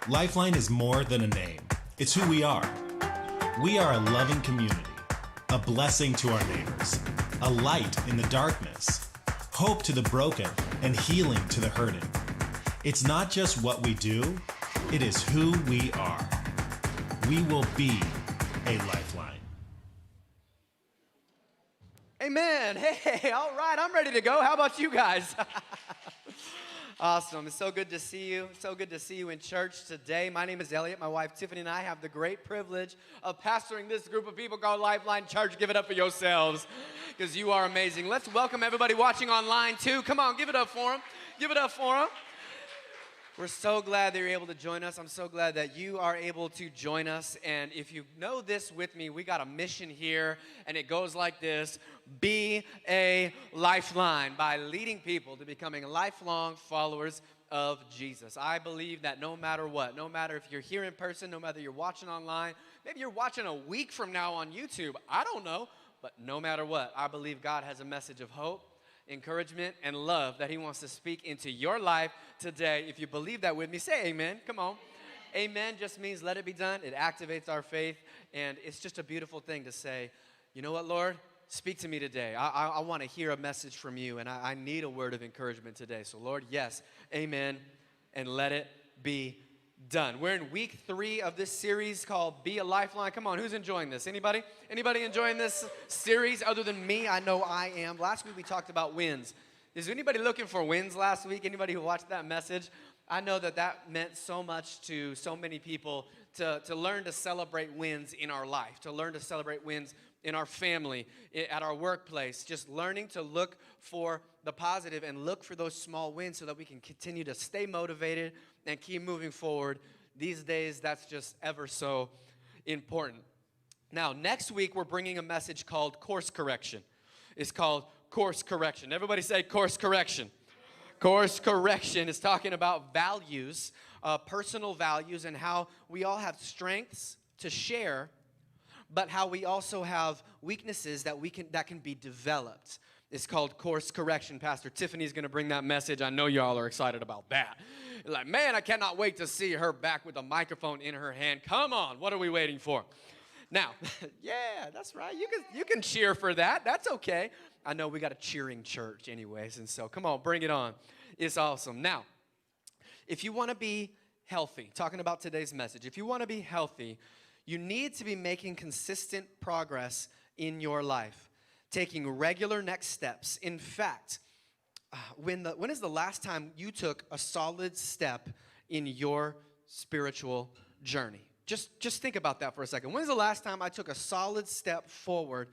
Lifeline is more than a name. It's who we are. We are a loving community, a blessing to our neighbors, a light in the darkness, hope to the broken, and healing to the hurting. It's not just what we do, it is who we are. We will be a lifeline. Amen. Hey, all right, I'm ready to go. How about you guys? Awesome. It's so good to see you. So good to see you in church today. My name is Elliot. My wife Tiffany and I have the great privilege of pastoring this group of people called Lifeline Church. Give it up for yourselves because you are amazing. Let's welcome everybody watching online too. Come on, give it up for them. Give it up for them. We're so glad that you're able to join us. I'm so glad that you are able to join us. And if you know this with me, we got a mission here, and it goes like this: be a lifeline by leading people to becoming lifelong followers of Jesus. I believe that no matter what, no matter if you're here in person, no matter you're watching online, maybe you're watching a week from now on YouTube, I don't know, but no matter what, I believe God has a message of hope, encouragement, and love that he wants to speak into your life today. If you believe that with me, say amen. Come on. Amen just means let it be done. It activates our faith, and it's just a beautiful thing to say, you know what, Lord? Speak to me today. I want to hear a message from you, and I need a word of encouragement today. So, Lord, yes, amen, and let it be done. We're in week 3 of this series called Be a Lifeline. Come on, who's enjoying this? Anybody? Anybody enjoying this series other than me? I know I am. Last week we talked about wins. Is anybody looking for wins last week? Anybody who watched that message? I know that meant so much to so many people to learn to celebrate wins in our life, to learn to celebrate wins in our family, at our workplace, just learning to look for the positive and look for those small wins so that we can continue to stay motivated and keep moving forward. These days, that's just ever so important. Now, next week, we're bringing a message called course correction. It's called course correction. Everybody say course correction. Course correction is talking about values, personal values, and how we all have strengths to share, but how we also have weaknesses that can be developed. It's called course correction. Pastor Tiffany's going to bring that message. I know y'all are excited about that. Like, man, I cannot wait to see her back with a microphone in her hand. Come on, what are we waiting for? Now, yeah, that's right. You can cheer for that. That's okay. I know we got a cheering church anyways, and so come on, bring it on. It's awesome. Now, if you want to be healthy, talking about today's message, if you want to be healthy, you need to be making consistent progress in your life, taking regular next steps. In fact, when is the last time you took a solid step in your spiritual journey? Just think about that for a second. When is the last time I took a solid step forward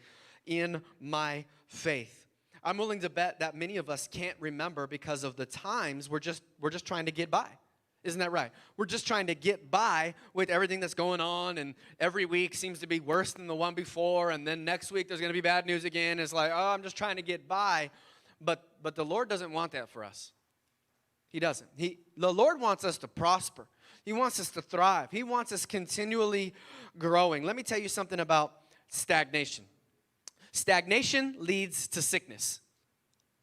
in my faith? I'm willing to bet that many of us can't remember because of the times we're just trying to get by. Isn't that right? We're just trying to get by with everything that's going on, and every week seems to be worse than the one before, and then next week there's going to be bad news again. It's like, oh, I'm just trying to get by. But the Lord doesn't want that for us. He doesn't. The Lord wants us to prosper. He wants us to thrive. He wants us continually growing. Let me tell you something about stagnation. Stagnation leads to sickness.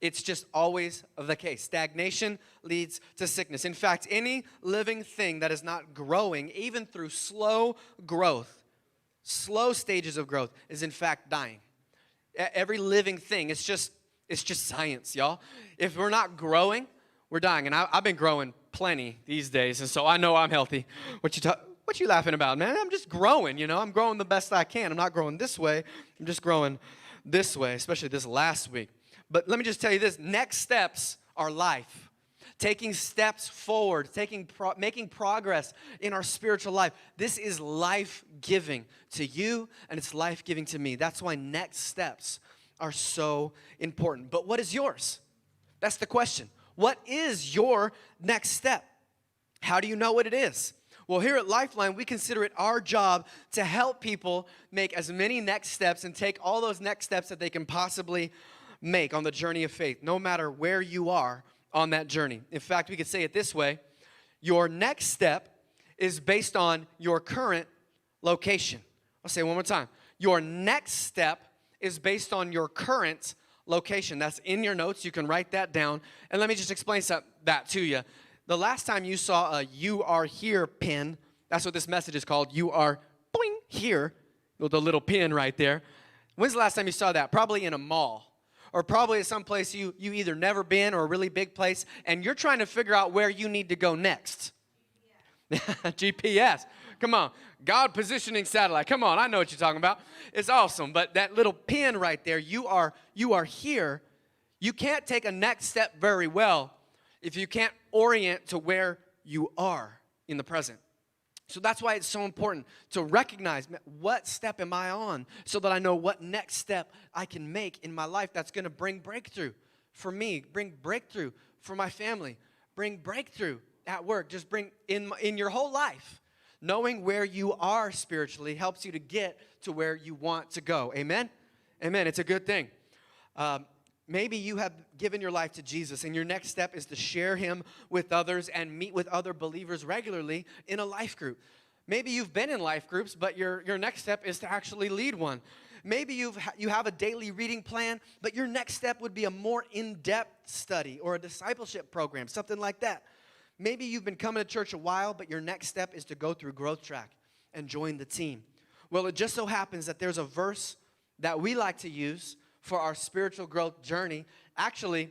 It's just always the case. Stagnation leads to sickness. In fact, any living thing that is not growing, even through slow growth, slow stages of growth, is in fact dying. Every living thing, it's just science, y'all. If we're not growing, we're dying. And I've been growing plenty these days, and so I know I'm healthy. What you laughing about, man? I'm just growing, you know. I'm growing the best I can. I'm not growing this way. I'm just growing this way, especially this last week. But let me just tell you this, next steps are life. Taking steps forward, making progress in our spiritual life. This is life-giving to you, and it's life-giving to me. That's why next steps are so important. But what is yours? That's the question. What is your next step? How do you know what it is? Well, here at Lifeline, we consider it our job to help people make as many next steps and take all those next steps that they can possibly make on the journey of faith, no matter where you are on that journey. In fact, we could say it this way: your next step is based on your current location. I'll say it one more time. Your next step is based on your current location. That's in your notes. You can write that down. And let me just explain that to you. The last time you saw a "You Are Here" pin, that's what this message is called. You are boing, here, with a little pin right there. When's the last time you saw that? Probably in a mall. Or probably at some place you either never been or a really big place, and you're trying to figure out where you need to go next. GPS. Come on. God positioning satellite. Come on, I know what you're talking about. It's awesome. But that little pin right there, you are here. You can't take a next step very well if you can't orient to where you are in the present. So that's why it's so important to recognize what step am I on so that I know what next step I can make in my life that's going to bring breakthrough for me, bring breakthrough for my family, bring breakthrough at work, just bring in your whole life. Knowing where you are spiritually helps you to get to where you want to go. Amen? Amen. It's a good thing. Maybe you have given your life to Jesus, and your next step is to share him with others and meet with other believers regularly in a life group. Maybe you've been in life groups, but your next step is to actually lead one. Maybe you have a daily reading plan, but your next step would be a more in-depth study or a discipleship program, something like that. Maybe you've been coming to church a while, but your next step is to go through Growth Track and join the team. Well, it just so happens that there's a verse that we like to use for our spiritual growth journey. Actually,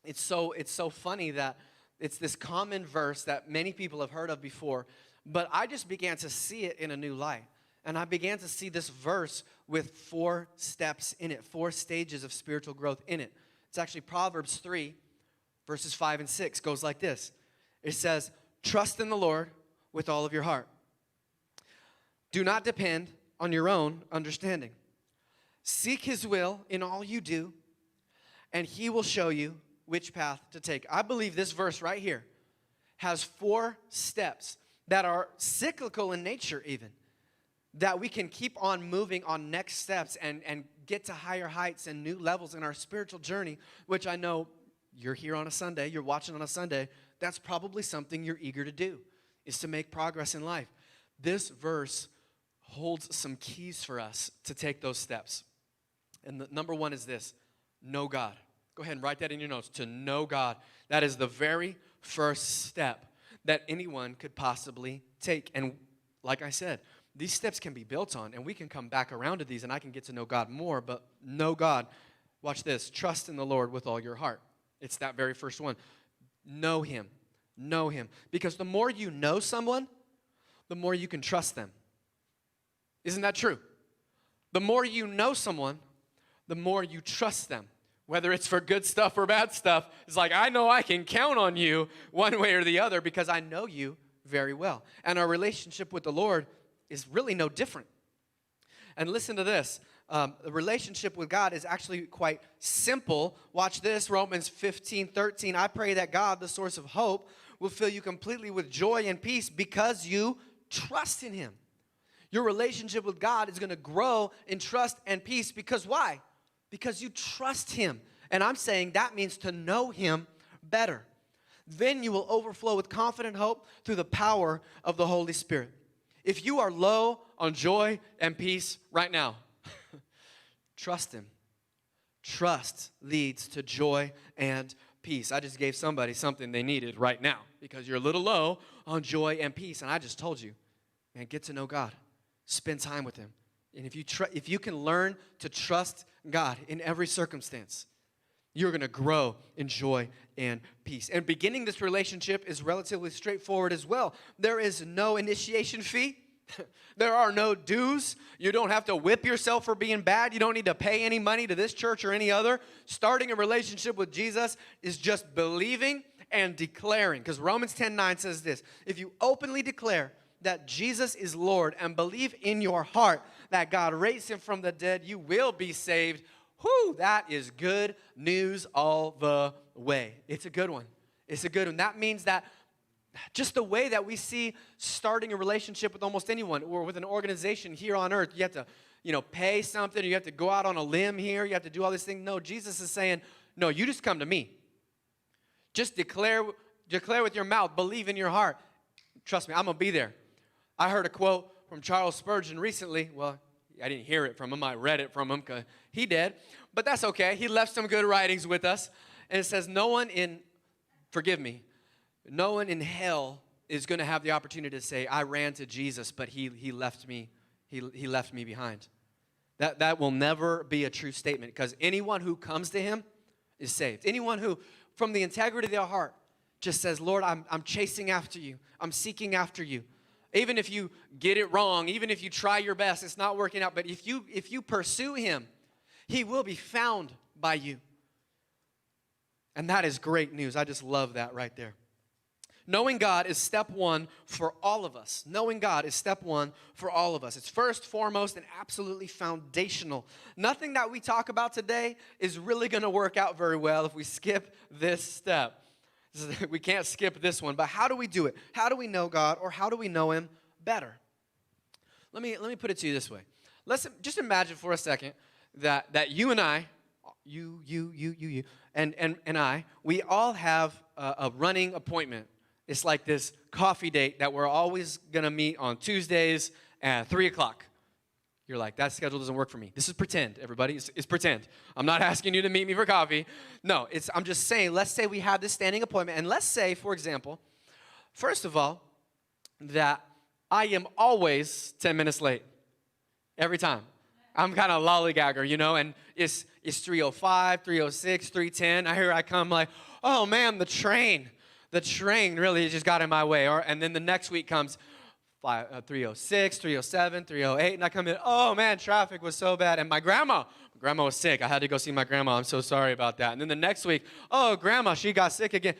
it's so funny that it's this common verse that many people have heard of before, but I just began to see it in a new light. And I began to see this verse with 4 steps in it, 4 stages of spiritual growth in it. It's actually Proverbs 3, verses 5 and 6 goes like this. It says, "Trust in the Lord with all of your heart. Do not depend on your own understanding. Seek his will in all you do, and he will show you which path to take." I believe this verse right here has 4 steps that are cyclical in nature even, that we can keep on moving on next steps and get to higher heights and new levels in our spiritual journey, which I know you're here on a Sunday, you're watching on a Sunday, that's probably something you're eager to do, is to make progress in life. This verse holds some keys for us to take those steps. And the number 1 is this: know God. Go ahead and write that in your notes. To know God. That is the very first step that anyone could possibly take. And like I said, these steps can be built on, and we can come back around to these, and I can get to know God more, but know God. Watch this. Trust in the Lord with all your heart. It's that very first one. Know him. Know him. Because the more you know someone, the more you can trust them. Isn't that true? The more you know someone, the more you trust them. Whether it's for good stuff or bad stuff, it's like, I know I can count on you one way or the other because I know you very well. And our relationship with the Lord is really no different. And listen to this. The relationship with God is actually quite simple. Watch this, Romans 15:13. I pray that God, the source of hope, will fill you completely with joy and peace because you trust in him. Your relationship with God is going to grow in trust and peace because why? Because you trust him. And I'm saying that means to know him better. Then you will overflow with confident hope through the power of the Holy Spirit. If you are low on joy and peace right now, trust him. Trust leads to joy and peace. I just gave somebody something they needed right now because you're a little low on joy and peace. And I just told you, man, get to know God. Spend time with him. And if you can learn to trust God in every circumstance, you're going to grow in joy and peace. And beginning this relationship is relatively straightforward as well. There is no initiation fee. There are no dues. You don't have to whip yourself for being bad. You don't need to pay any money to this church or any other. Starting a relationship with Jesus is just believing and declaring. Because Romans 10:9 says this: if you openly declare that Jesus is Lord and believe in your heart that God raised him from the dead, you will be saved. Whew, that is good news all the way. It's a good one. It's a good one. That means that just the way that we see starting a relationship with almost anyone or with an organization here on earth, you have to, pay something, or you have to go out on a limb here, you have to do all these things. No, Jesus is saying, no, you just come to me. Just declare with your mouth, believe in your heart. Trust me, I'm going to be there. I heard a quote from Charles Spurgeon recently. Well, I didn't hear it from him. I read it from him because he did. But that's okay. He left some good writings with us. And it says, no one No one in hell is going to have the opportunity to say, I ran to Jesus, but he left me. He left me behind. That will never be a true statement, because anyone who comes to him is saved. Anyone who, from the integrity of their heart, just says, Lord, I'm chasing after you. I'm seeking after you. Even if you get it wrong, even if you try your best, it's not working out. But if you pursue him, he will be found by you. And that is great news. I just love that right there. Knowing God is step one for all of us. Knowing God is step one for all of us. It's first, foremost, and absolutely foundational. Nothing that we talk about today is really going to work out very well if we skip this step. We can't skip this one, but how do we do it? How do we know God, or how do we know him better? Let me put it to you this way. Let's just imagine for a second that you and I, you, and I, we all have a running appointment. It's like this coffee date that we're always going to meet on Tuesdays at 3 o'clock. You're like, that schedule doesn't work for me. This is pretend, everybody. It's pretend. I'm not asking you to meet me for coffee. No, I'm just saying, let's say we have this standing appointment. And let's say, for example, first of all, that I am always 10 minutes late. Every time. I'm kind of a lollygagger, and it's 3:05, 3:06, 3:10. I come like, oh, man, the train really just got in my way. And then the next week comes 3:06, 3:07, 3:08, and I come in, oh, man, traffic was so bad. And my grandma was sick. I had to go see my grandma. I'm so sorry about that. And then the next week, oh, grandma, she got sick again.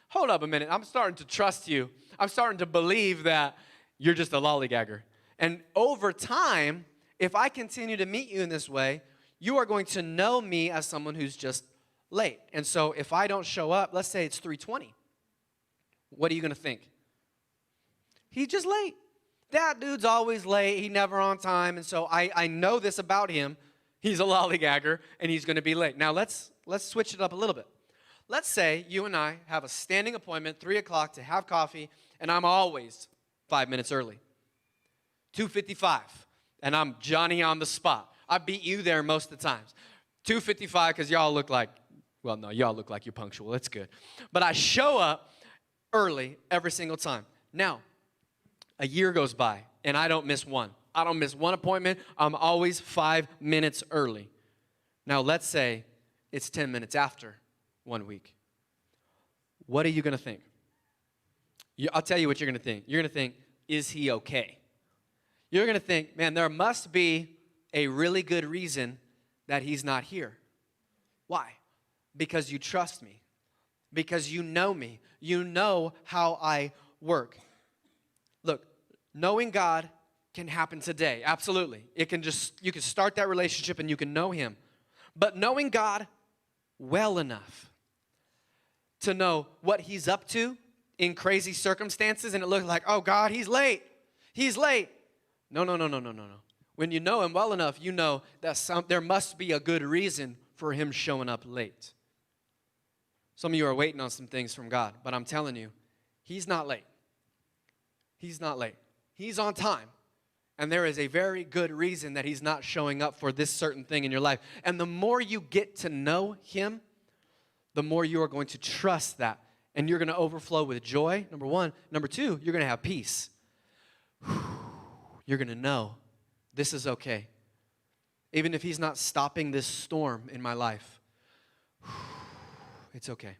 Hold up a minute. I'm starting to trust you. I'm starting to believe that you're just a lollygagger. And over time, if I continue to meet you in this way, you are going to know me as someone who's just late. And so if I don't show up, let's say it's 3:20. What are you going to think? He's just late. That dude's always late. He's never on time. And so I know this about him. He's a lollygagger, and he's going to be late. Now, let's switch it up a little bit. Let's say you and I have a standing appointment, 3 o'clock, to have coffee, and I'm always 5 minutes early. 2:55, and I'm Johnny on the spot. I beat you there most of the times. 2:55, because y'all look like, well, no, y'all look like you're punctual. That's good. But I show up early every single time. Now, a year goes by, and I don't miss one. I don't miss one appointment. I'm always 5 minutes early. Now, let's say it's 10 minutes after 1 week. What are you going to think? I'll tell you what you're going to think. You're going to think, is he okay? You're going to think, man, there must be a really good reason that he's not here. Why? Because you trust me. Because you know me. You know how I work. Look, knowing God can happen today. Absolutely. You can start that relationship and you can know him. But knowing God well enough to know what he's up to in crazy circumstances, and it looks like, oh, God, he's late. He's late. No. When you know him well enough, you know that there must be a good reason for him showing up late. Some of you are waiting on some things from God, but I'm telling you, he's not late. He's not late. He's on time. And there is a very good reason that he's not showing up for this certain thing in your life. And the more you get to know him, the more you are going to trust that. And you're going to overflow with joy, number one. Number two, you're going to have peace. You're going to know this is okay. Even if he's not stopping this storm in my life, it's okay.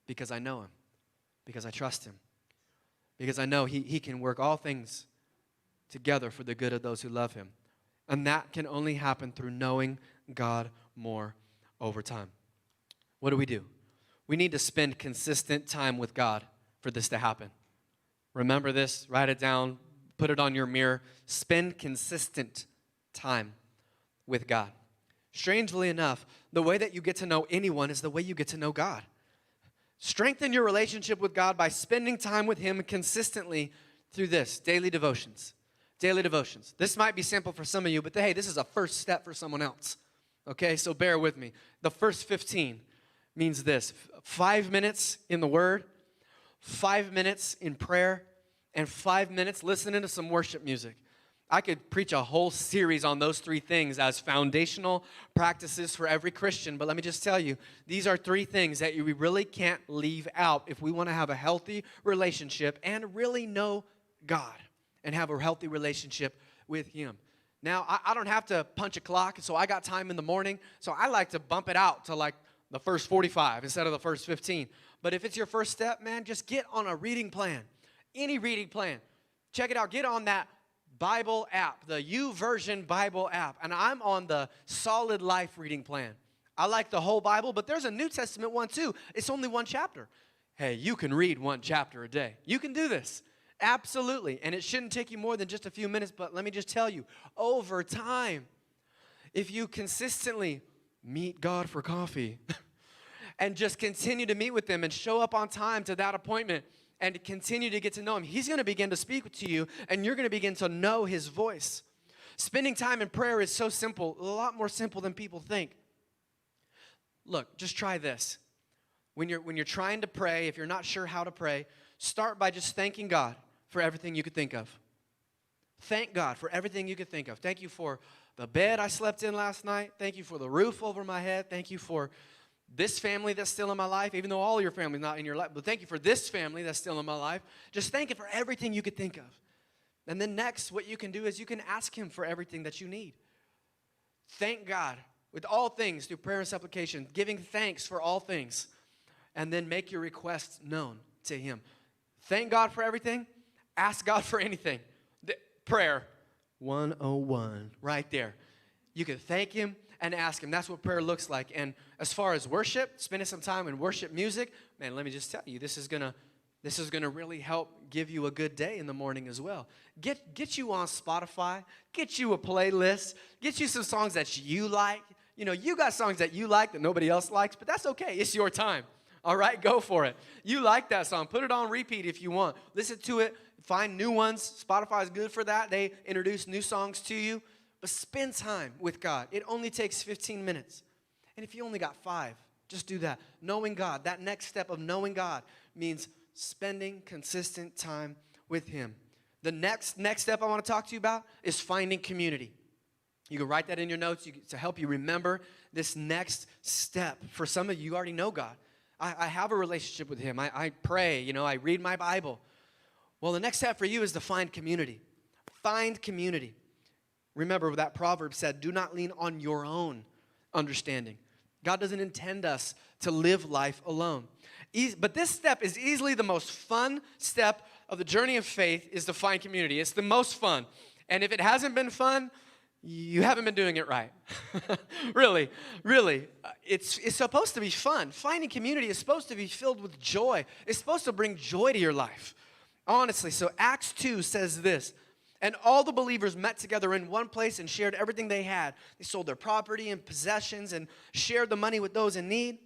Because I know him. Because I trust him. Because I know he can work all things together for the good of those who love him. And that can only happen through knowing God more over time. What do? We need to spend consistent time with God for this to happen. Remember this, write it down, put it on your mirror. Spend consistent time with God. Strangely enough, the way that you get to know anyone is the way you get to know God. Strengthen your relationship with God by spending time with him consistently through this, daily devotions. Daily devotions. This might be simple for some of you, but hey, this is a first step for someone else. Okay, so bear with me. The first 15 means this: 5 minutes in the Word, 5 minutes in prayer, and 5 minutes listening to some worship music. I could preach a whole series on those three things as foundational practices for every Christian. But let me just tell you, these are three things that we really can't leave out if we want to have a healthy relationship and really know God and have a healthy relationship with Him. Now, I don't have to punch a clock, so I got time in the morning. So I like to bump it out to like the first 45 instead of the first 15. But if it's your first step, man, just get on a reading plan. Any reading plan. Check it out. Get on that Bible app, the YouVersion Bible app. And I'm on the Solid Life reading plan. I like the whole Bible, but there's a New Testament one too. It's only one chapter. Hey, you can read one chapter a day. You can do this. Absolutely. And it shouldn't take you more than just a few minutes, but let me just tell you, over time, if you consistently meet God for coffee and just continue to meet with Him and show up on time to that appointment and continue to get to know Him, He's going to begin to speak to you, and you're going to begin to know His voice. Spending time in prayer is so simple, a lot more simple than people think. Look, just try this. When you're trying to pray, if you're not sure how to pray, start by just thanking God for everything you could think of. Thank God for everything you could think of. Thank you for the bed I slept in last night. Thank you for the roof over my head. Thank you for this family that's still in my life, even though all your family's not in your life. But thank you for this family that's still in my life. Just thank Him for everything you could think of. And then next, what you can do is you can ask Him for everything that you need. Thank God with all things through prayer and supplication, giving thanks for all things. And then make your requests known to Him. Thank God for everything. Ask God for anything. Prayer 101 right there. You can thank Him and ask Him. That's what prayer looks like. And as far as worship, spending some time in worship music, man, let me just tell you, this is gonna really help give you a good day in the morning as well. Get you on Spotify, get you a playlist, get you some songs that you like. You know, you got songs that you like that nobody else likes, but that's okay. It's your time. All right, go for it. You like that song. Put it on repeat if you want. Listen to it. Find new ones. Spotify is good for that. They introduce new songs to you. But spend time with God. It only takes 15 minutes. And if you only got 5, just do that. Knowing God, that next step of knowing God means spending consistent time with Him. The next step I want to talk to you about is finding community. You can write that in your notes to help you remember this next step. For some of you, you already know God. I have a relationship with Him. I pray, I read my Bible. Well, the next step for you is to find community. Find community. Remember that proverb said, do not lean on your own understanding. God doesn't intend us to live life alone. But this step is easily the most fun step of the journey of faith, is to find community. It's the most fun. And if it hasn't been fun, you haven't been doing it right. Really. It's supposed to be fun. Finding community is supposed to be filled with joy. It's supposed to bring joy to your life. Honestly, so Acts 2 says this, and all the believers met together in one place and shared everything they had. They sold their property and possessions and shared the money with those in need.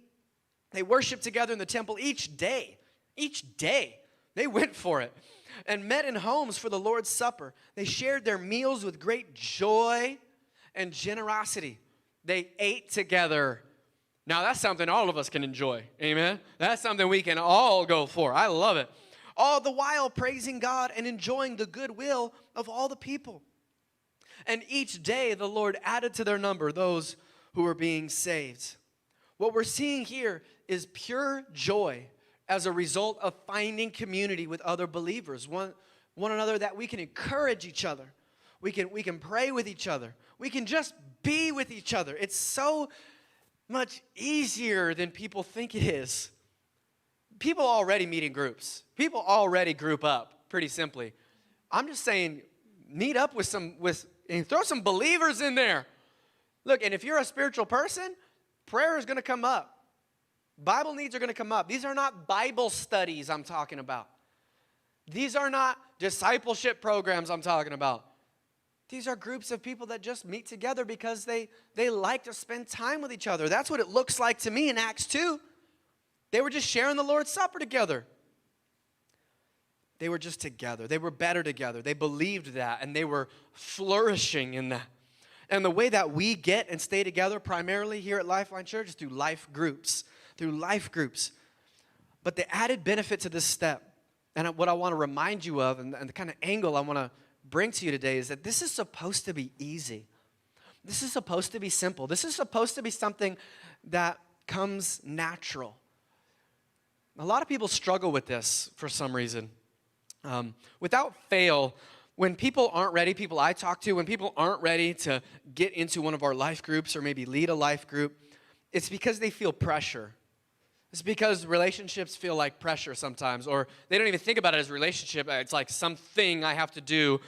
They worshiped together in the temple each day. Each day. They went for it. And met in homes for the Lord's Supper. They shared their meals with great joy and generosity. They ate together. Now, that's something all of us can enjoy. Amen? That's something we can all go for. I love it. All the while praising God and enjoying the goodwill of all the people. And each day the Lord added to their number those who were being saved. What we're seeing here is pure joy as a result of finding community with other believers, one another, that we can encourage each other. We can pray with each other. We can just be with each other. It's so much easier than people think it is. People already meet in groups. People already group up pretty simply. I'm just saying, meet up and throw some believers in there. Look, and if you're a spiritual person, prayer is going to come up. Bible needs are going to come up. These are not Bible studies I'm talking about. These are not discipleship programs I'm talking about. These are groups of people that just meet together because they like to spend time with each other. That's what it looks like to me in Acts 2. They were just sharing the Lord's Supper together. They were just together. They were better together. They believed that, and they were flourishing in that. And the way that we get and stay together primarily here at Lifeline Church is through life groups. But the added benefit to this step, and what I want to remind you of, and the kind of angle I want to bring to you today is that this is supposed to be easy. This is supposed to be simple. This is supposed to be something that comes natural. A lot of people struggle with this for some reason. Without fail, when people aren't ready, people I talk to, when people aren't ready to get into one of our life groups or maybe lead a life group, it's because they feel pressure. It's because relationships feel like pressure sometimes, or they don't even think about it as a relationship. It's like something I have to do,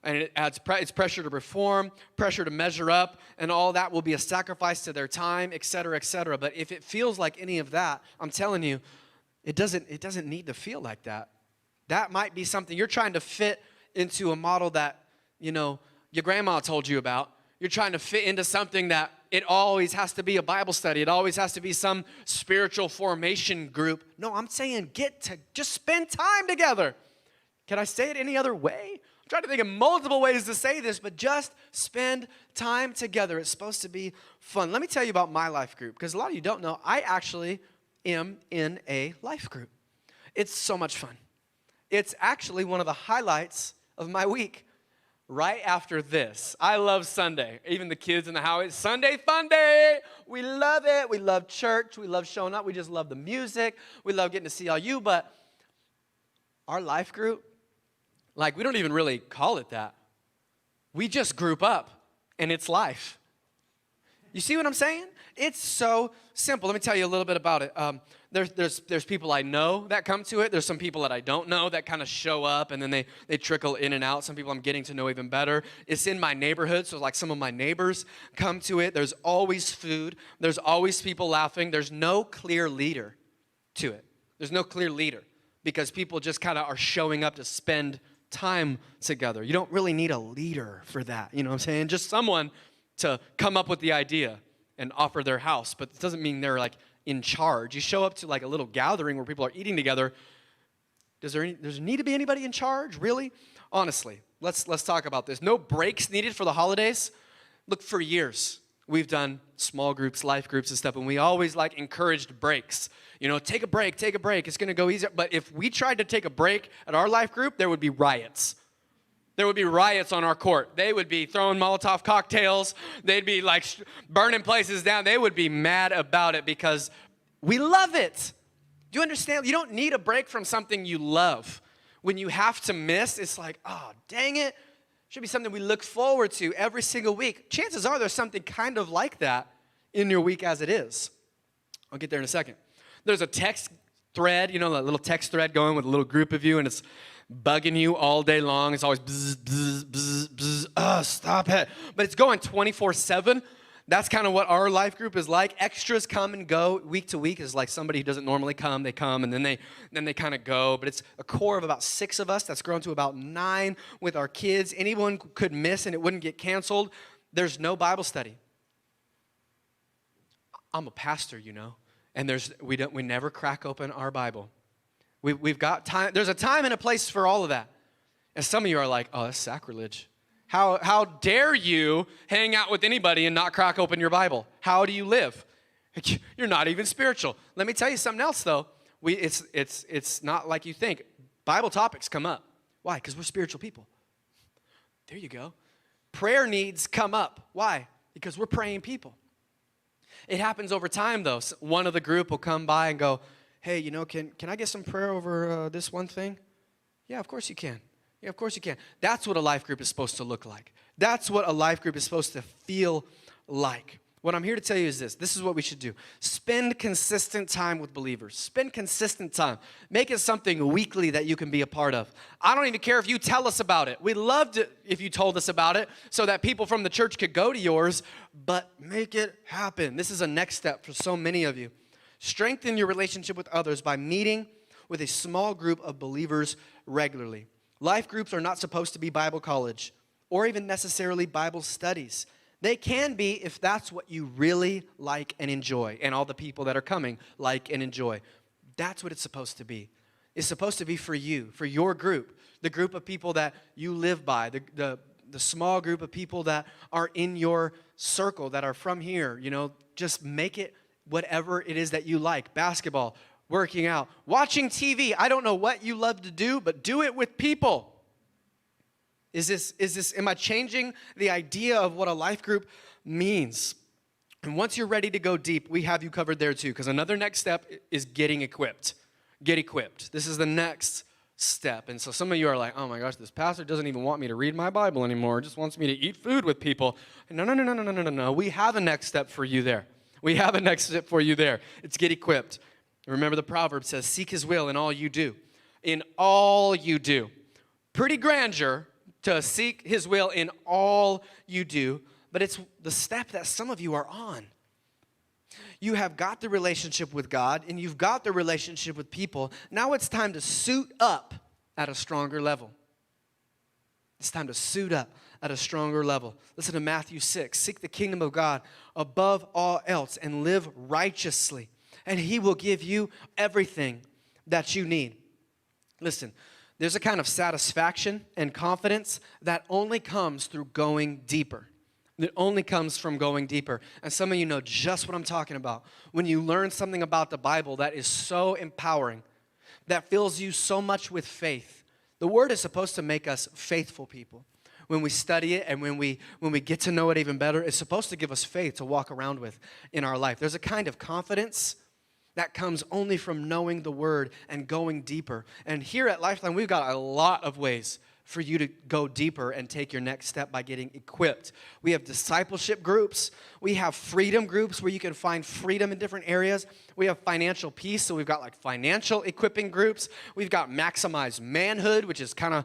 and it's pressure to perform, pressure to measure up, and all that will be a sacrifice to their time, et cetera, et cetera. But if it feels like any of that, I'm telling you, it doesn't need to feel like that. That might be something you're trying to fit into a model that, your grandma told you about. You're trying to fit into something that it always has to be a Bible study. It always has to be some spiritual formation group. No, I'm saying just spend time together. Can I say it any other way? I'm trying to think of multiple ways to say this, but just spend time together. It's supposed to be fun. Let me tell you about my life group, because a lot of you don't know, I actually am in a life group. It's so much fun. It's actually one of the highlights of my week. Right after this, I love Sunday. Even the kids in the house, Sunday fun day. We love it. We love church. We love showing up. We just love the music. We love getting to see all you. But our life group, we don't even really call it that. We just group up, and it's life. You see what I'm saying? It's so simple. Let me tell you a little bit about it. There's people I know that come to it. There's some people that I don't know that kind of show up, and then they trickle in and out. Some people I'm getting to know even better. It's in my neighborhood, so some of my neighbors come to it. There's always food. There's always people laughing. There's no clear leader to it. There's no clear leader because people just kind of are showing up to spend time together. You don't really need a leader for that. You know what I'm saying? Just someone to come up with the idea and offer their house, but it doesn't mean they're in charge. You show up to a little gathering where people are eating together. Does there need to be anybody in charge? Really? Honestly, let's talk about this. No breaks needed for the holidays. Look, for years we've done small groups, life groups and stuff, and we always encouraged breaks. Take a break. It's going to go easier. But if we tried to take a break at our life group, there would be riots. There would be riots on our court. They would be throwing Molotov cocktails. They'd be burning places down. They would be mad about it because we love it. Do you understand? You don't need a break from something you love. When you have to miss, it's oh, dang it. Should be something we look forward to every single week. Chances are there's something kind of like that in your week as it is. I'll get there in a second. There's a text thread, that little text thread going with a little group of you, and it's bugging you all day long. It's always bzz, bzz, bzz, bzz. Stop it. But it's going 24/7. That's kind of what our life group is like. Extras come and go week to week. Is somebody who doesn't normally come. They come and then they kind of go. But it's a core of about 6 of us. That's grown to about 9 with our kids. Anyone could miss and it wouldn't get canceled. There's no Bible study. I'm a pastor, and we never crack open our Bible. We've got time. There's a time and a place for all of that. And some of you are oh, that's sacrilege. How dare you hang out with anybody and not crack open your Bible? How do you live? You're not even spiritual. Let me tell you something else, though. It's not like you think. Bible topics come up. Why? Because we're spiritual people. There you go. Prayer needs come up. Why? Because we're praying people. It happens over time, though. One of the group will come by and go, hey, can I get some prayer over this one thing? Yeah, of course you can. Yeah, of course you can. That's what a life group is supposed to look like. That's what a life group is supposed to feel like. What I'm here to tell you is this. This is what we should do. Spend consistent time with believers. Spend consistent time. Make it something weekly that you can be a part of. I don't even care if you tell us about it. We'd love to if you told us about it so that people from the church could go to yours, but make it happen. This is a next step for so many of you. Strengthen your relationship with others by meeting with a small group of believers regularly. Life groups are not supposed to be Bible college or even necessarily Bible studies. They can be if that's what you really like and enjoy, and all the people that are coming like and enjoy. That's what it's supposed to be. It's supposed to be for you, for your group, the group of people that you live by, the small group of people that are in your circle that are from here. Just make it whatever it is that you like. Basketball, working out, watching TV. I don't know what you love to do, but do it with people. Am I changing the idea of what a life group means? And once you're ready to go deep, we have you covered there too, because another next step is getting equipped. Get equipped. This is the next step. And so some of you are like, oh my gosh, this pastor doesn't even want me to read my Bible anymore. Just wants me to eat food with people. No. We have a next step for you there. We have a next step for you there. It's get equipped. Remember the proverb says, seek his will in all you do. In all you do. Pretty grandeur to seek his will in all you do, but it's the step that some of you are on. You have got the relationship with God, and you've got the relationship with people. Now it's time to suit up at a stronger level. It's time to suit up at a stronger level. Listen to Matthew 6. Seek the kingdom of God above all else and live righteously, and he will give you everything that you need. Listen, there's a kind of satisfaction and confidence that only comes through going deeper. It only comes from going deeper. And some of you know just what I'm talking about. When you learn something about the Bible that is so empowering, that fills you so much with faith. The Word is supposed to make us faithful people. When we study it and when we get to know it even better, it's supposed to give us faith to walk around with in our life. There's a kind of confidence that comes only from knowing the Word and going deeper. And here at Lifeline, we've got a lot of ways for you to go deeper and take your next step by getting equipped. We have discipleship groups. We have freedom groups where you can find freedom in different areas. We have financial peace, so we've got like financial equipping groups. We've got maximize manhood, which is kind of,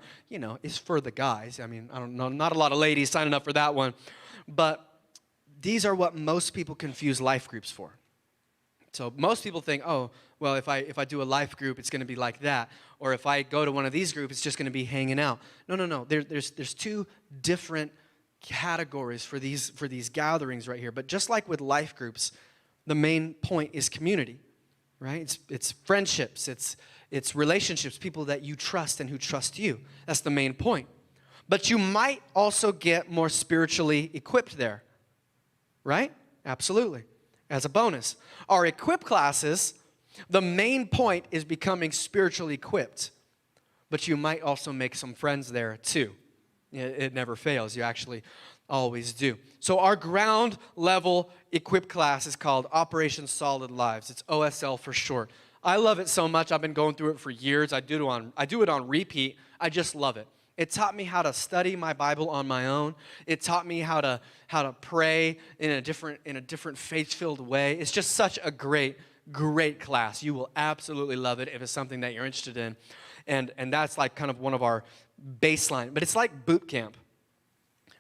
is for the guys. I mean, I don't know, not a lot of ladies signing up for that one. But these are what most people confuse life groups for. So most people think, oh, well, if I do a life group, it's going to be like that. Or if I go to one of these groups, it's just going to be hanging out. No. There's two different categories for these gatherings right here. But just like with life groups, the main point is community, right? It's friendships. It's relationships, people that you trust and who trust you. That's the main point. But you might also get more spiritually equipped there, right? Absolutely. As a bonus. Our equip classes, the main point is becoming spiritually equipped. But you might also make some friends there too. It never fails. You actually always do. So our ground level equip class is called Operation Solid Lives. It's OSL for short. I love it so much. I've been going through it for years. I do it on repeat. I just love it. It taught me how to study my Bible on my own. It taught me how to pray in a different faith-filled way. It's just such a great class. You will absolutely love it if it's something that you're interested in. And that's like kind of one of our baseline. But it's like boot camp.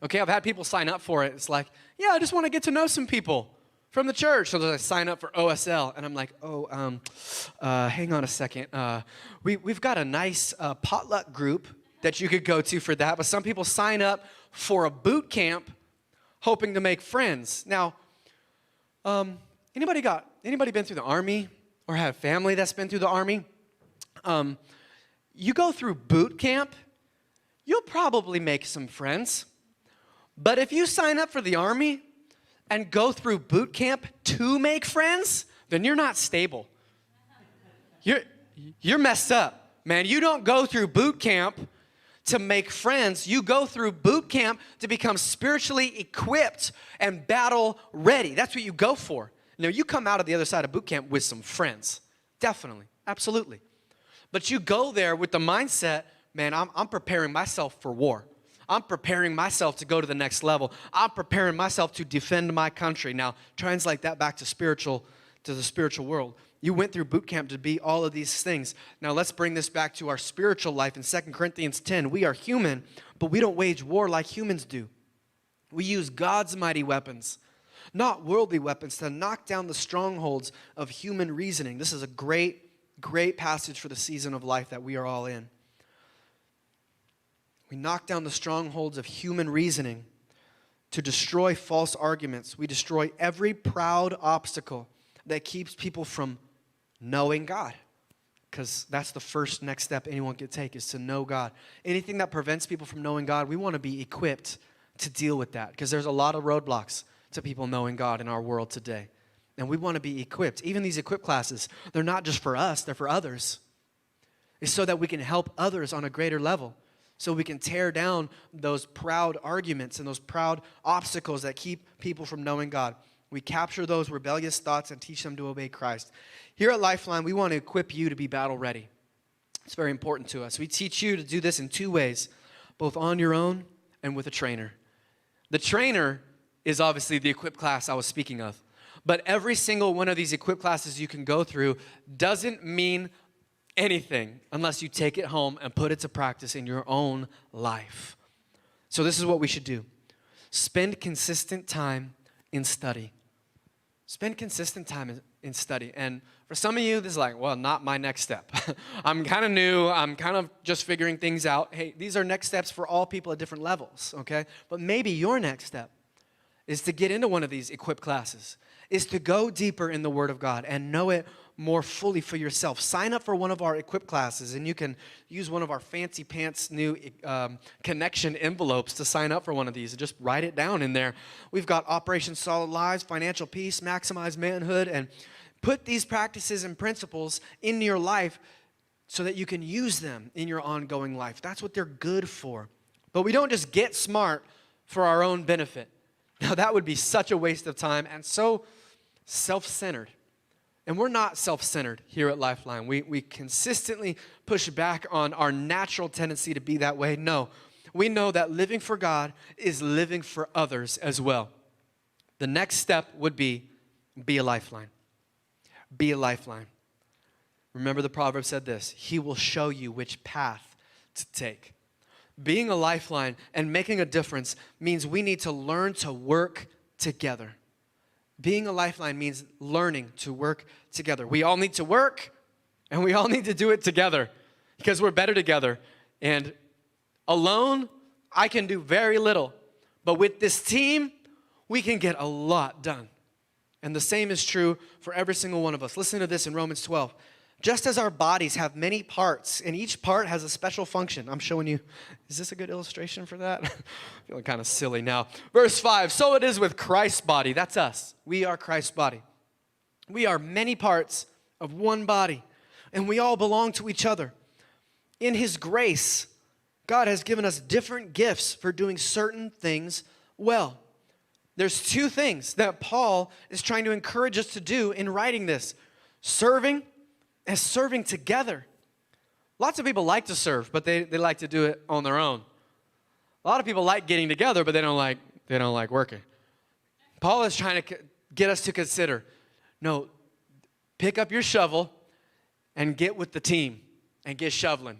Okay, I've had people sign up for it. It's like, yeah, I just want to get to know some people from the church. So they sign up for OSL. And I'm like, hang on a second. We've got a nice potluck group that you could go to for that. But some people sign up for a boot camp hoping to make friends. Now, anybody been through the Army or have family that's been through the Army? You go through boot camp, you'll probably make some friends. But if you sign up for the Army and go through boot camp to make friends, then you're not stable. You're messed up, man. You don't go through boot camp to make friends. You go through boot camp to become spiritually equipped and battle ready. That's what you go for. Now, you come out of the other side of boot camp with some friends. Definitely. Absolutely. But you go there with the mindset, man, I'm preparing myself for war. I'm preparing myself to go to the next level. I'm preparing myself to defend my country. Now, translate that back to the spiritual world. You went through boot camp to be all of these things. Now, let's bring this back to our spiritual life in 2 Corinthians 10. We are human, but we don't wage war like humans do. We use God's mighty weapons, not worldly weapons, to knock down the strongholds of human reasoning. This is a great passage for the season of life that we are all in. We knock down the strongholds of human reasoning to destroy false arguments. We destroy every proud obstacle that keeps people from knowing God. Because that's the first next step anyone can take, is to know God. Anything that prevents people from knowing God, we want to be equipped to deal with that. Because there's a lot of roadblocks to people knowing God in our world today. And we want to be equipped. Even these equip classes, they're not just for us, they're for others. It's so that we can help others on a greater level. so we can tear down those proud arguments and those proud obstacles that keep people from knowing God. We capture those rebellious thoughts and teach them to obey Christ. Here at Lifeline, we want to equip you to be battle ready. It's very important to us. We teach you to do this in two ways, both on your own and with a trainer. The trainer is obviously the equip class I was speaking of. But every single one of these equip classes you can go through doesn't mean anything unless you take it home and put it to practice in your own life. So this is what we should do. Spend consistent time in study. Spend consistent time in study. And for some of you, this is like, well, not my next step. I'm kind of new. I'm kind of just figuring things out. Hey, these are next steps for all people at different levels, okay? But maybe your next step is to get into one of these equip classes, is to go deeper in the Word of God and know it more fully for yourself. Sign up for one of our equip classes, and you can use one of our fancy pants new connection envelopes to sign up for one of these and just write it down in there. We've got Operation Solid Lives, Financial Peace, Maximize Manhood, and put these practices and principles in your life so that you can use them in your ongoing life. That's what they're good for. But we don't just get smart for our own benefit. Now, that would be such a waste of time and so self-centered. And we're not self-centered here at Lifeline. We consistently push back on our natural tendency to be that way. No, we know that living for God is living for others as well. The next step would be a lifeline. Be a lifeline. Remember the proverb said this, He will show you which path to take. Being a lifeline and making a difference means we need to learn to work together. Being a lifeline means learning to work together. We all need to work, and we all need to do it together because we're better together. And alone, I can do very little. But with this team, we can get a lot done. And the same is true for every single one of us. Listen to this in Romans 12. Just as our bodies have many parts, and each part has a special function. I'm showing you, is this a good illustration for that? I'm feeling kind of silly now. Verse 5, so it is with Christ's body. That's us. We are Christ's body. We are many parts of one body, and we all belong to each other. In His grace, God has given us different gifts for doing certain things well. There's two things that Paul is trying to encourage us to do in writing this. Serving and serving together. Lots of people like to serve, but they like to do it on their own. A lot of people like getting together, but they don't like working. Paul is trying to get us to consider, no, pick up your shovel and get with the team and get shoveling.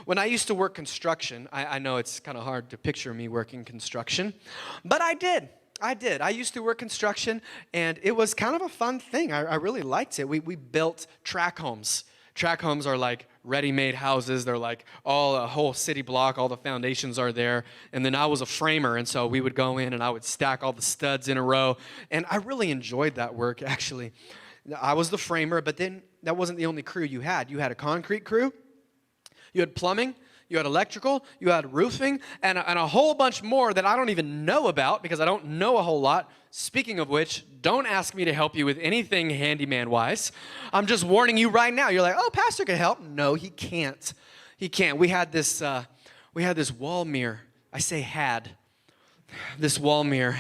When I used to work construction, I know it's kind of hard to picture me working construction, but I did. I used to work construction, and it was kind of a fun thing. I really liked it. We built track homes. Track homes are like ready-made houses. They're like a whole city block. All the foundations are there. And then I was a framer, and so we would go in, and I would stack all the studs in a row. And I really enjoyed that work, actually. I was the framer, but then that wasn't the only crew you had. You had a concrete crew. You had plumbing. You had electrical, you had roofing, and a whole bunch more that I don't even know about because I don't know a whole lot. Speaking of which, don't ask me to help you with anything handyman-wise. I'm just warning you right now. You're like, oh, Pastor can help. No, he can't. He can't. We had this wall mirror. I say had. This wall mirror.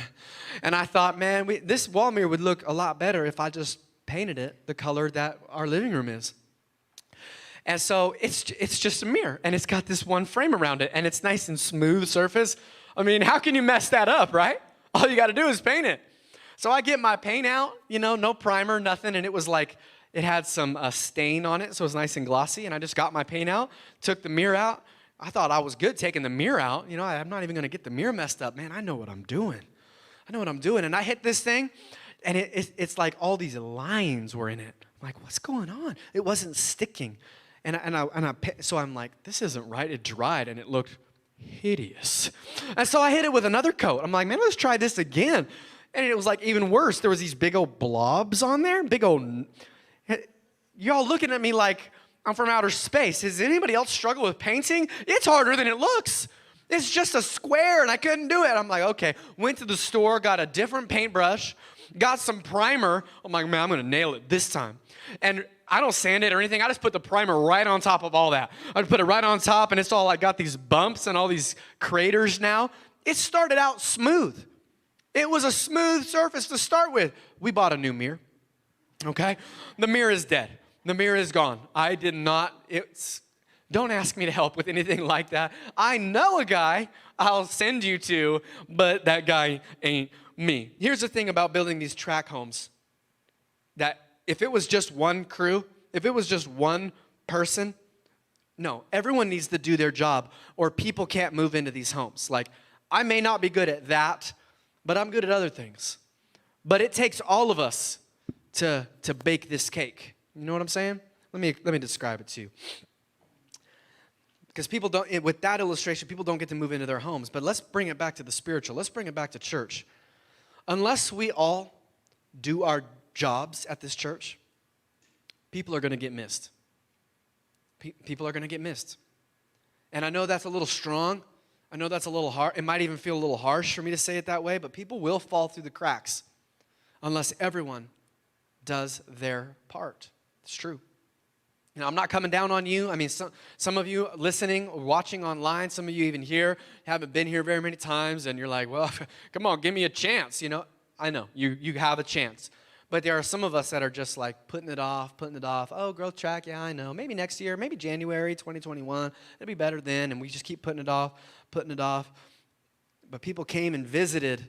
And I thought, man, this wall mirror would look a lot better if I just painted it the color that our living room is. And so it's just a mirror, and it's got this one frame around it, and it's nice and smooth surface. I mean, how can you mess that up, right? All you got to do is paint it. So I get my paint out, no primer, nothing, and it was like it had some stain on it, so it was nice and glossy, and I just got my paint out, took the mirror out. I thought I was good taking the mirror out. I'm not even going to get the mirror messed up. Man, I know what I'm doing. And I hit this thing, and it's like all these lines were in it. I'm like, what's going on? It wasn't sticking. So I'm like, this isn't right. It dried, and it looked hideous. And so I hit it with another coat. I'm like, man, let's try this again. And it was like even worse. There was these big old blobs on there. Y'all looking at me like I'm from outer space. Does anybody else struggle with painting? It's harder than it looks. It's just a square, and I couldn't do it. I'm like, okay. Went to the store, got a different paintbrush, got some primer. I'm like, man, I'm going to nail it this time. And I don't sand it or anything. I just put the primer right on top of all that. I put it right on top, and it's all like got these bumps and all these craters now. It started out smooth. It was a smooth surface to start with. We bought a new mirror, okay? The mirror is dead. The mirror is gone. I did not, don't ask me to help with anything like that. I know a guy I'll send you to, but that guy ain't me. Here's the thing about building these track homes, that if it was just one crew, if it was just one person, no, everyone needs to do their job or people can't move into these homes. Like, I may not be good at that, but I'm good at other things. But it takes all of us to bake this cake. You know what I'm saying? Let me describe it to you. Because people don't, with that illustration, people don't get to move into their homes. But let's bring it back to the spiritual. Let's bring it back to church. Unless we all do our jobs at this church, people are going to get missed. People are going to get missed. And I know that's a little strong. I know that's a little hard. It might even feel a little harsh for me to say it that way, but people will fall through the cracks unless everyone does their part. It's true. You know, I'm not coming down on you. I mean, some of you listening or watching online, some of you even here haven't been here very many times, and you're like, well, come on, give me a chance. You know, I know, you have a chance. But there are some of us that are just like putting it off. Oh, growth track, yeah, I know. Maybe next year, maybe January 2021. It'll be better then, and we just keep putting it off. But people came and visited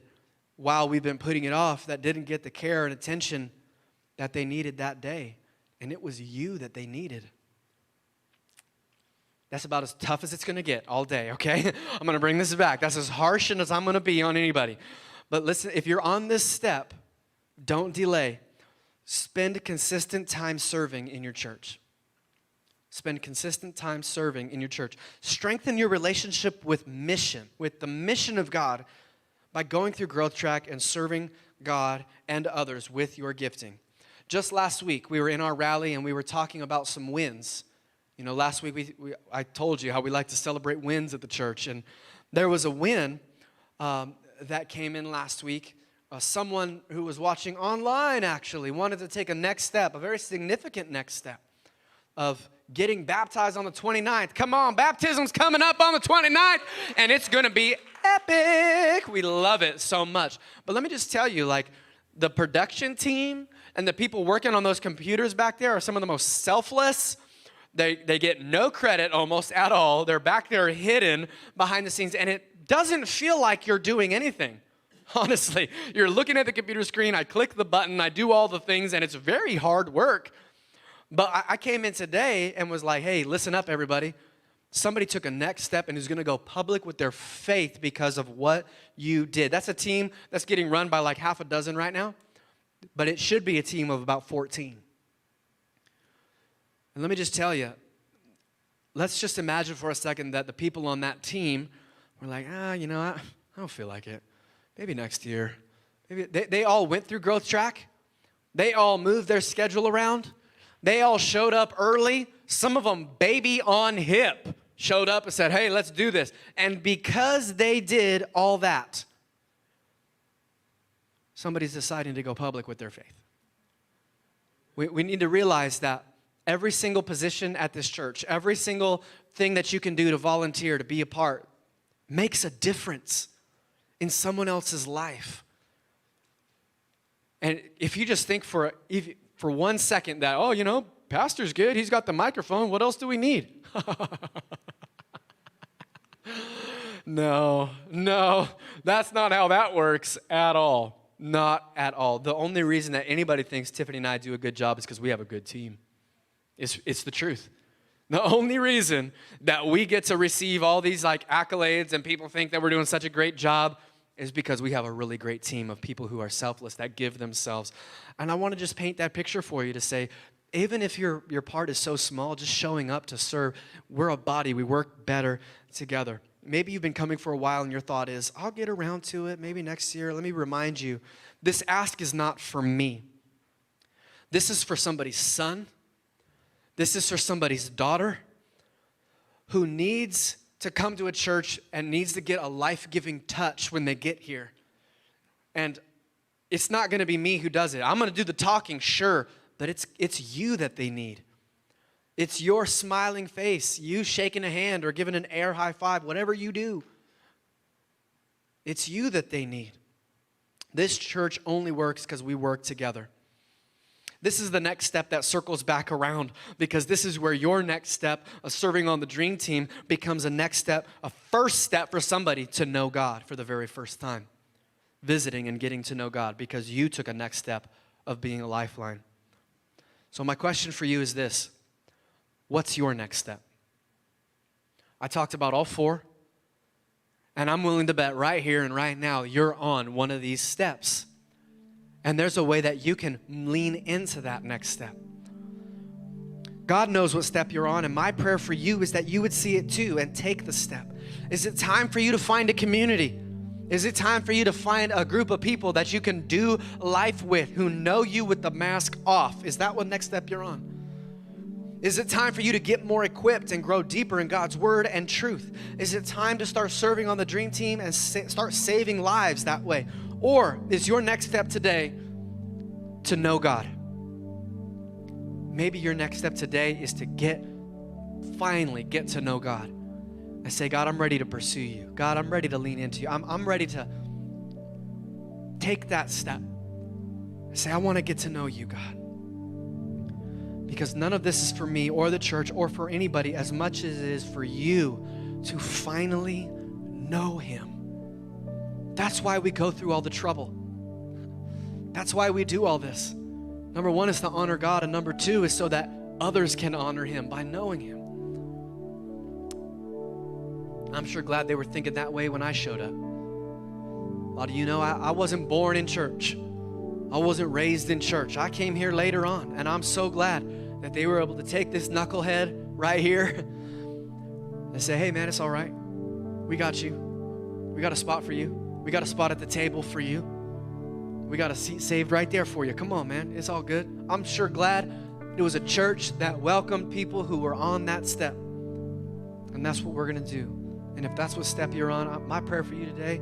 while we've been putting it off that didn't get the care and attention that they needed that day. And it was you that they needed. That's about as tough as it's going to get all day, okay? I'm going to bring this back. That's as harsh as I'm going to be on anybody. But listen, if you're on this step, don't delay. Spend consistent time serving in your church. Spend consistent time serving in your church. Strengthen your relationship with the mission of God, by going through Growth Track and serving God and others with your gifting. Just last week, we were in our rally and we were talking about some wins. You know, last week I told you how we like to celebrate wins at the church. And there was a win that came in last week. Someone who was watching online actually wanted to take a next step, a very significant next step of getting baptized on the 29th. Come on, baptism's coming up on the 29th, and it's going to be epic. We love it so much. But let me just tell you, like, the production team and the people working on those computers back there are some of the most selfless. They get no credit almost at all. They're back there hidden behind the scenes, and it doesn't feel like you're doing anything. Honestly, you're looking at the computer screen, I click the button, I do all the things, and it's very hard work. But I came in today and was like, hey, listen up, everybody. Somebody took a next step and is going to go public with their faith because of what you did. That's a team that's getting run by like half a dozen right now, but it should be a team of about 14. And let me just tell you, let's just imagine for a second that the people on that team were like, you know, I don't feel like it. Maybe next year. Maybe they all went through Growth Track. They all moved their schedule around. They all showed up early. Some of them, baby on hip, showed up and said, hey, let's do this. And because they did all that, somebody's deciding to go public with their faith. We need to realize that every single position at this church, every single thing that you can do to volunteer, to be a part, makes a difference in someone else's life. And if you just think for 1 second that, oh, you know, pastor's good, he's got the microphone, what else do we need? No, that's not how that works at all. Not at all. The only reason that anybody thinks Tiffany and I do a good job is because we have a good team. It's the truth. The only reason that we get to receive all these like accolades and people think that we're doing such a great job is because we have a really great team of people who are selfless, that give themselves. And I want to just paint that picture for you to say, even if your part is so small, just showing up to serve, we're a body, we work better together. Maybe you've been coming for a while and your thought is, I'll get around to it, maybe next year. Let me remind you, this ask is not for me. This is for somebody's son. This is for somebody's daughter who needs to come to a church and needs to get a life-giving touch when they get here. And it's not going to be me who does it. I'm going to do the talking, sure, but it's you that they need. It's your smiling face, you shaking a hand or giving an air high five, whatever you do. It's you that they need. This church only works because we work together. This is the next step that circles back around, because this is where your next step of serving on the dream team becomes a next step, a first step for somebody to know God for the very first time. Visiting and getting to know God because you took a next step of being a Lifeline. So my question for you is this: what's your next step? I talked about all four, and I'm willing to bet right here and right now you're on one of these steps. And there's a way that you can lean into that next step. God knows what step you're on, and my prayer for you is that you would see it too and take the step. Is it time for you to find a community? Is it time for you to find a group of people that you can do life with who know you with the mask off? Is that what next step you're on? Is it time for you to get more equipped and grow deeper in God's word and truth? Is it time to start serving on the dream team and start saving lives that way? Or is your next step today to know God? Maybe your next step today is to finally get to know God. I say, God, I'm ready to pursue you. God, I'm ready to lean into you. I'm ready to take that step. I say, I want to get to know you, God. Because none of this is for me or the church or for anybody as much as it is for you to finally know him. That's why we go through all the trouble. That's why we do all this. Number one is to honor God, and number two is so that others can honor him by knowing him. I'm sure glad they were thinking that way when I showed up. A lot of you know I wasn't born in church. I wasn't raised in church. I came here later on, and I'm so glad that they were able to take this knucklehead right here and say, hey man, it's all right. We got you. We got a spot for you. We got a spot at the table for you. We got a seat saved right there for you. Come on, man. It's all good. I'm sure glad it was a church that welcomed people who were on that step. And that's what we're going to do. And if that's what step you're on, my prayer for you today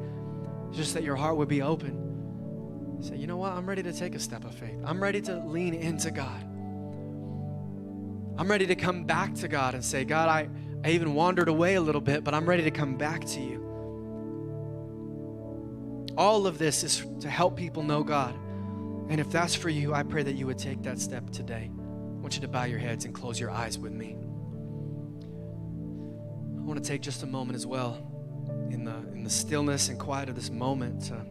is just that your heart would be open. Say, you know what? I'm ready to take a step of faith. I'm ready to lean into God. I'm ready to come back to God and say, God, I even wandered away a little bit, but I'm ready to come back to you. All of this is to help people know God. And if that's for you, I pray that you would take that step today. I want you to bow your heads and close your eyes with me. I want to take just a moment as well in the stillness and quiet of this moment to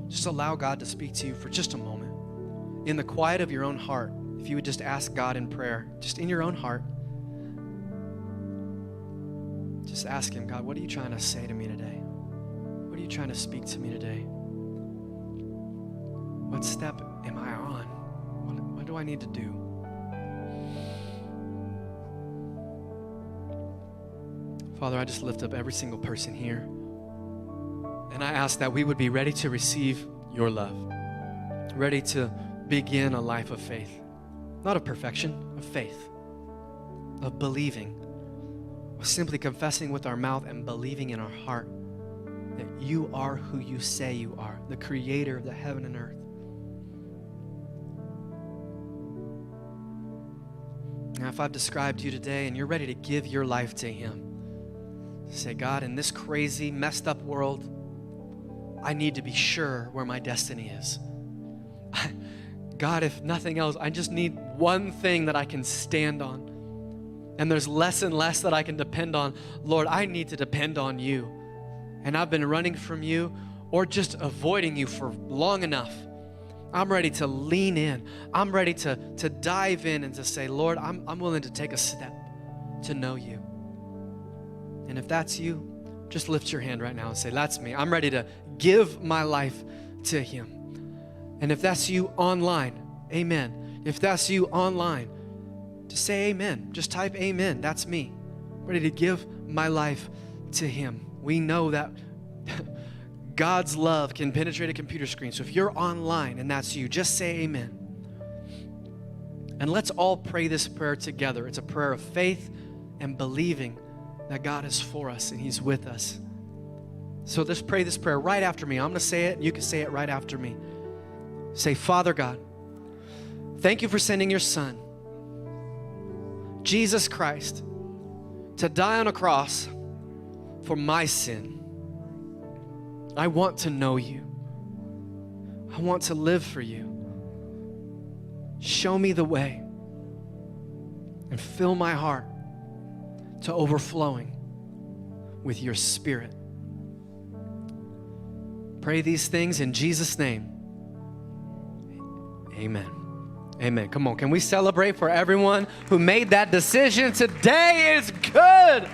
just allow God to speak to you for just a moment. In the quiet of your own heart, if you would just ask God in prayer, just in your own heart, just ask him, God, what are you trying to say to me today? What are you trying to speak to me today? What step am I on? What do I need to do? Father, I just lift up every single person here. And I ask that we would be ready to receive your love, ready to begin a life of faith. Not of perfection, of faith, of believing, of simply confessing with our mouth and believing in our heart that you are who you say you are, the creator of the heaven and earth. Now, if I've described you today and you're ready to give your life to him, say, God, in this crazy, messed up world, I need to be sure where my destiny is. God, if nothing else, I just need one thing that I can stand on. And there's less and less that I can depend on. Lord, I need to depend on you. And I've been running from you or just avoiding you for long enough. I'm ready to lean in. I'm ready to dive in and to say, Lord, I'm willing to take a step to know you. And if that's you, just lift your hand right now and say, that's me. I'm ready to give my life to him. And if that's you online, amen. If that's you online, just say amen. Just type amen. That's me. I'm ready to give my life to him. We know that God's love can penetrate a computer screen. So if you're online and that's you, just say amen. And let's all pray this prayer together. It's a prayer of faith and believing that God is for us and he's with us. So just pray this prayer right after me. I'm going to say it, and you can say it right after me. Say, Father God, Thank you for sending your son, Jesus Christ, to die on a cross for my sin. I want to know you. I want to live for you. Show me the way and fill my heart to overflowing with your Spirit. Pray these things in Jesus' name. Amen. Amen. Come on, can we celebrate for everyone who made that decision? Today is good.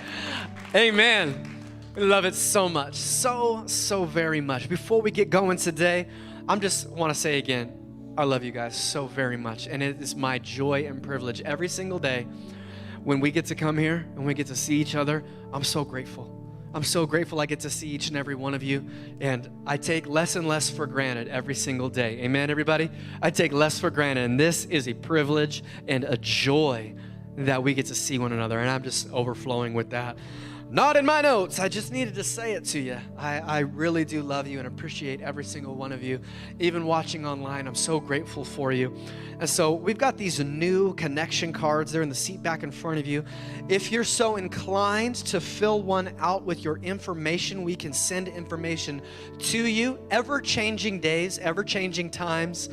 Amen. We love it so much, so very much. Before we get going today, I just want to say again, I love you guys so very much. And it is my joy and privilege every single day when we get to come here and we get to see each other. I'm so grateful. I'm so grateful I get to see each and every one of you. And I take less and less for granted every single day. Amen, everybody? I take less for granted. And this is a privilege and a joy that we get to see one another. And I'm just overflowing with that. Not in my notes. I just needed to say it to you. I really do love you and appreciate every single one of you. Even watching online, I'm so grateful for you. And so we've got these new connection cards. They're in the seat back in front of you. If you're so inclined to fill one out with your information, we can send information to you. Ever-changing days, ever-changing times.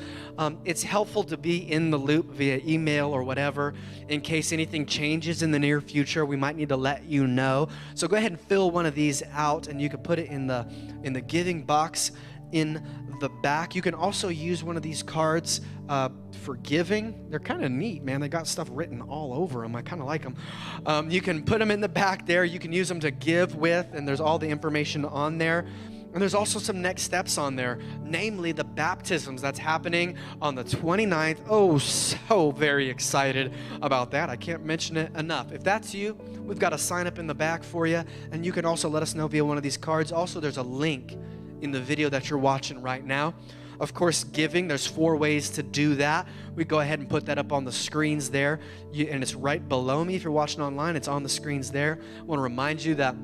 It's helpful to be in the loop via email or whatever. In case anything changes in the near future, we might need to let you know. So go ahead and fill one of these out, and you can put it in the giving box in the back. You can also use one of these cards for giving. They're kind of neat, man. They got stuff written all over them. I kind of like them. You can put them in the back there. You can use them to give with, and there's all the information on there. And there's also some next steps on there, namely the baptisms that's happening on the 29th. Oh, so very excited about that. I can't mention it enough. If that's you, we've got a sign up in the back for you, and you can also let us know via one of these cards. Also, there's a link in the video that you're watching right now. Of course, giving, there's 4 ways to do that. We go ahead and put that up on the screens there, and it's right below me. If you're watching online, it's on the screens there. I want to remind you that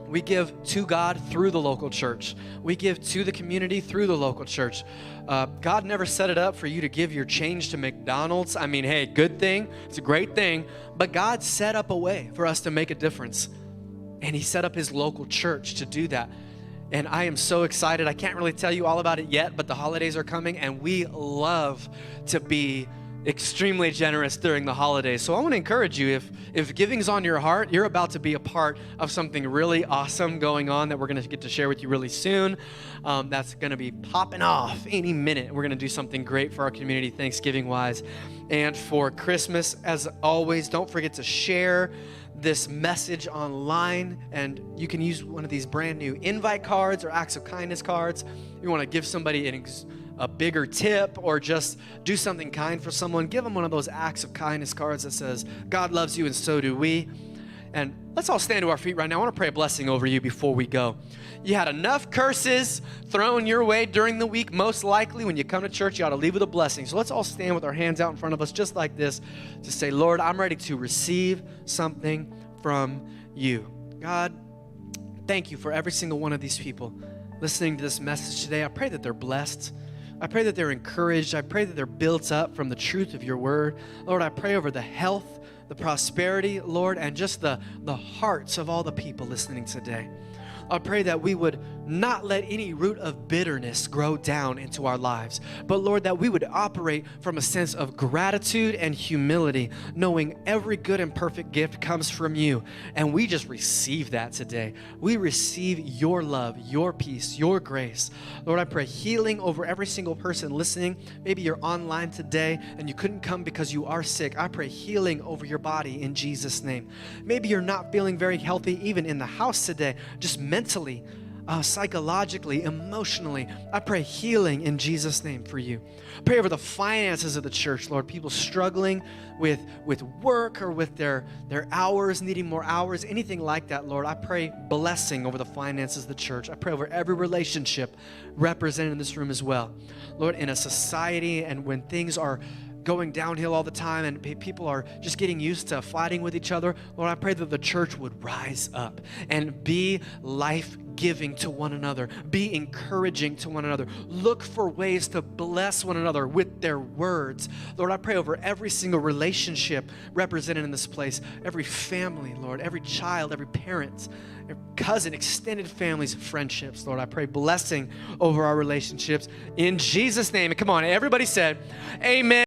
we give to God through the local church. We give to the community through the local church. God never set it up for you to give your change to McDonald's. I mean, hey, good thing. It's a great thing. But God set up a way for us to make a difference. And He set up His local church to do that. And I am so excited. I can't really tell you all about it yet, but the holidays are coming, and we love to be extremely generous during the holidays. So I want to encourage you, if giving's on your heart, you're about to be a part of something really awesome going on that we're going to get to share with you really soon. That's going to be popping off any minute. We're going to do something great for our community Thanksgiving-wise. And for Christmas, as always, don't forget to share this message online, and you can use one of these brand new invite cards or acts of kindness cards. You want to give somebody a bigger tip or just do something kind for someone, give them one of those acts of kindness cards that says, God loves you and so do we. And let's all stand to our feet right now. I want to pray a blessing over you before we go. You had enough curses thrown your way during the week. Most likely when you come to church, you ought to leave with a blessing. So let's all stand with our hands out in front of us just like this to say, Lord, I'm ready to receive something from you. God, thank you for every single one of these people listening to this message today. I pray that they're blessed. I pray that they're encouraged. I pray that they're built up from the truth of your word. Lord, I pray over the health, the prosperity, Lord, and just the hearts of all the people listening today. I pray that we would not let any root of bitterness grow down into our lives, but Lord, that we would operate from a sense of gratitude and humility, knowing every good and perfect gift comes from you, and we just receive that today. We receive your love, your peace, your grace. Lord, I pray healing over every single person listening. Maybe you're online today and you couldn't come because you are sick. I pray healing over your body in Jesus' name. Maybe you're not feeling very healthy even in the house today, just mentally, psychologically, emotionally. I pray healing in Jesus' name for you. Pray over the finances of the church, Lord. People struggling with work or with their hours, needing more hours, anything like that, Lord. I pray blessing over the finances of the church. I pray over every relationship represented in this room as well. Lord, in a society and when things are going downhill all the time and people are just getting used to fighting with each other, Lord, I pray that the church would rise up and be life giving to one another. Be encouraging to one another. Look for ways to bless one another with their words. Lord, I pray over every single relationship represented in this place, every family, Lord, every child, every parent, every cousin, extended families, friendships. Lord, I pray blessing over our relationships in Jesus' name. And come on, everybody said, amen.